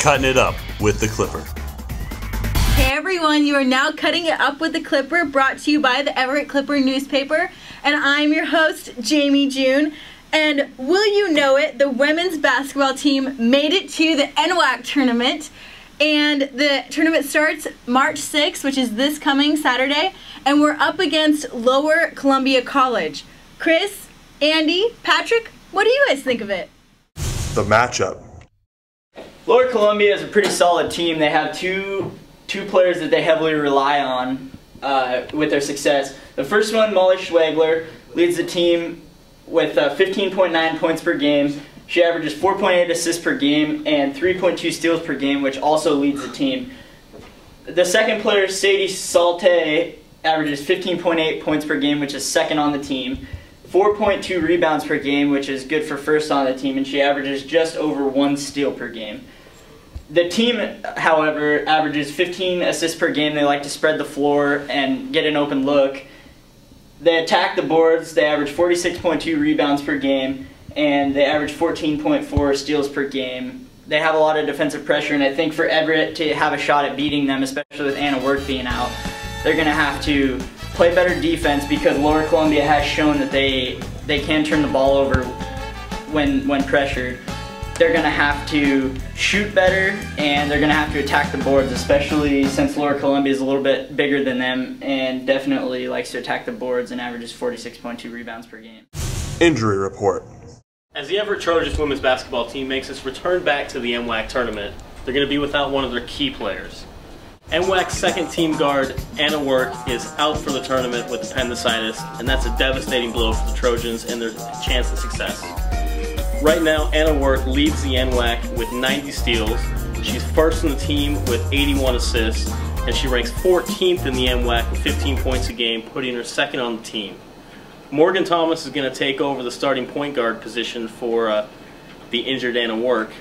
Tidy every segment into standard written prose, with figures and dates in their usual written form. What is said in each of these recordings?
cutting it up with the Clipper. Hey everyone, you are now cutting it up with the Clipper, brought to you by the Everett Clipper newspaper, and I'm your host, Jamie June. And will you know it, the women's basketball team made it to the NWAACC Tournament, and the tournament starts March 6th, which is this coming Saturday, and we're up against Lower Columbia College. Chris, Andy, Patrick, what do you guys think of it? The matchup. Lower Columbia is a pretty solid team. They have two players that they heavily rely on with their success. The first one, Molly Schwegler, leads the team with 15.9 points per game. She averages 4.8 assists per game and 3.2 steals per game, which also leads the team. The second player, Sadie Salte, averages 15.8 points per game, which is second on the team. 4.2 rebounds per game, which is good for first on the team, and she averages just over 1 steal per game. The team, however, averages 15 assists per game. They like to spread the floor and get an open look. They attack the boards. They average 46.2 rebounds per game, and they average 14.4 steals per game. They have a lot of defensive pressure, and I think for Everett to have a shot at beating them, especially with Anna Work being out, they're going to have to play better defense, because Lower Columbia has shown that they can turn the ball over when pressured. They're going to have to shoot better, and they're going to have to attack the boards, especially since Lower Columbia is a little bit bigger than them and definitely likes to attack the boards and averages 46.2 rebounds per game. Injury report. As the Everett Trojans women's basketball team makes its return back to the NWAACC tournament, they're going to be without one of their key players. NWAACC's second team guard, Anna Work, is out for the tournament with appendicitis, and that's a devastating blow for the Trojans and their chance of success. Right now, Anna Work leads the NWAACC with 90 steals. She's first in the team with 81 assists, and she ranks 14th in the NWAACC with 15 points a game, putting her second on the team. Morgan Thomas is going to take over the starting point guard position for the injured Anna Work,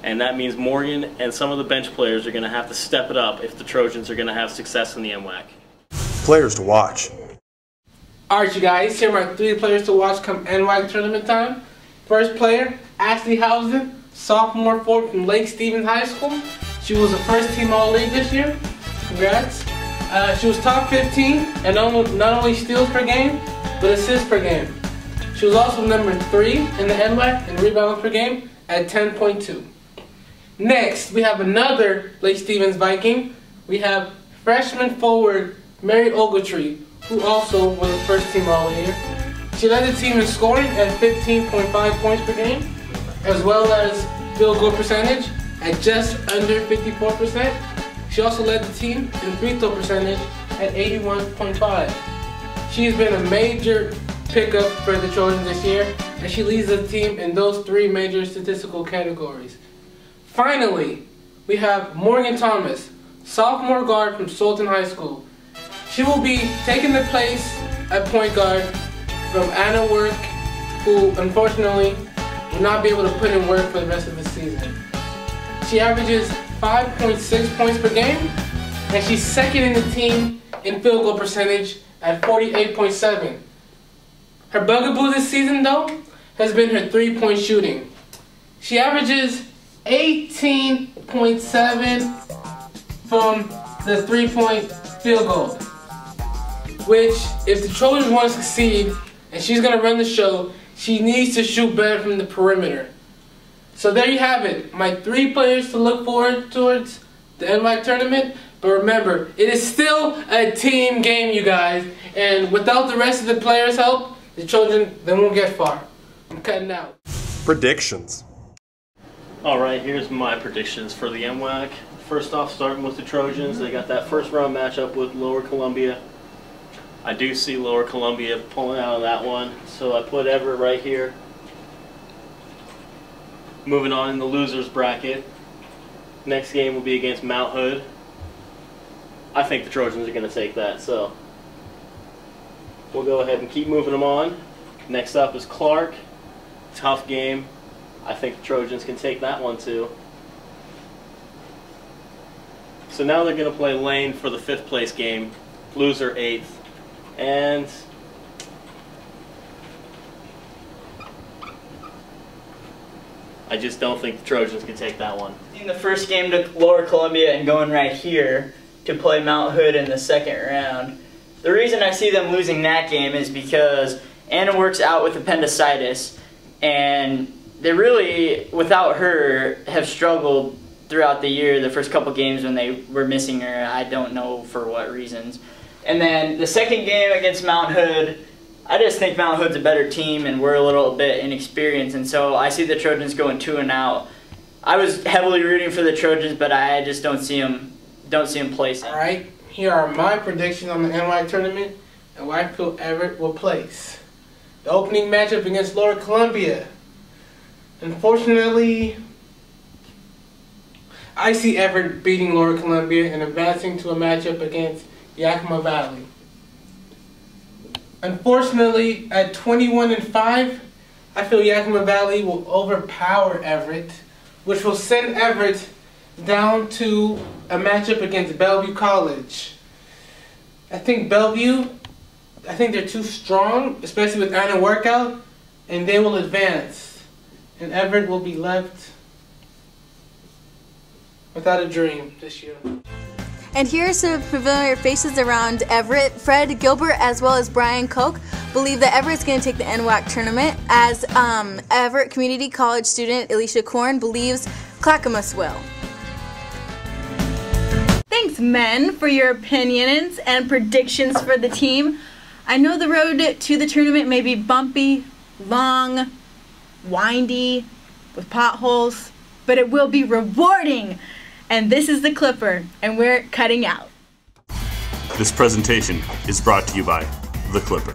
and that means Morgan and some of the bench players are going to have to step it up if the Trojans are going to have success in the NWAACC. Players to watch. Alright, you guys, here are my 3 players to watch come NWAACC tournament time. First player, Ashley Housen, sophomore forward from Lake Stevens High School. She was a first-team All-League this year. Congrats. She was top 15 and not only steals per game, but assists per game. She was also number 3 in the NWAACC in rebounds per game at 10.2. Next, we have another Lake Stevens Viking. We have freshman forward Mary Ogletree, who also was a first-team All-Year. She led the team in scoring at 15.5 points per game, as well as field goal percentage at just under 54%. She also led the team in free throw percentage at 81.5. She's been a major pickup for the Trojans this year, and she leads the team in those 3 major statistical categories. Finally, we have Morgan Thomas, sophomore guard from Sultan High School. She will be taking the place at point guard from Anna Work, who unfortunately will not be able to put in work for the rest of the season. She averages 5.6 points per game, and she's second in the team in field goal percentage at 48.7. Her bugaboo this season, though, has been her 3-point shooting. She averages 18.7 from the 3-point field goal, which, if the Trojans want to succeed, and she's going to run the show, she needs to shoot better from the perimeter. So there you have it, my 3 players to look forward towards the NWAACC tournament. But remember, it is still a team game, you guys. And without the rest of the players' help, the Trojans, they won't get far. I'm cutting out. Predictions. Alright, here's my predictions for the NWAACC. First off, starting with the Trojans, they got that first round matchup with Lower Columbia. I do see Lower Columbia pulling out of that one, so I put Everett right here. Moving on in the losers bracket. Next game will be against Mount Hood. I think the Trojans are going to take that, so we'll go ahead and keep moving them on. Next up is Clark. Tough game. I think the Trojans can take that one too. So now they're going to play Lane for the 5th place game. Loser 8th. And I just don't think the Trojans can take that one. In the first game to Lower Columbia and going right here to play Mount Hood in the second round. The reason I see them losing that game is because Anna works out with appendicitis, and they really, without her, have struggled throughout the year, the first couple games when they were missing her. I don't know for what reasons. And then the second game against Mount Hood, I just think Mount Hood's a better team and we're a little bit inexperienced, and so I see the Trojans going 2-0. I was heavily rooting for the Trojans, but I just don't see them placing. All right, here are my predictions on the NWAACC tournament and where I feel Everett will place. The opening matchup against Lower Columbia. Unfortunately, I see Everett beating Lower Columbia and advancing to a matchup against Yakima Valley. Unfortunately, at 21-5, I feel Yakima Valley will overpower Everett, which will send Everett down to a matchup against Bellevue College. I think they're too strong, especially with Anna workout, and they will advance. And Everett will be left without a dream this year. And here are some familiar faces around Everett. Fred Gilbert as well as Brian Koch believe that Everett's going to take the NWAACC tournament, as Everett Community College student Alicia Korn believes Clackamas will. Thanks, men, for your opinions and predictions for the team. I know the road to the tournament may be bumpy, long, windy, with potholes, but it will be rewarding. And this is the Clipper, and we're cutting out. This presentation is brought to you by the Clipper.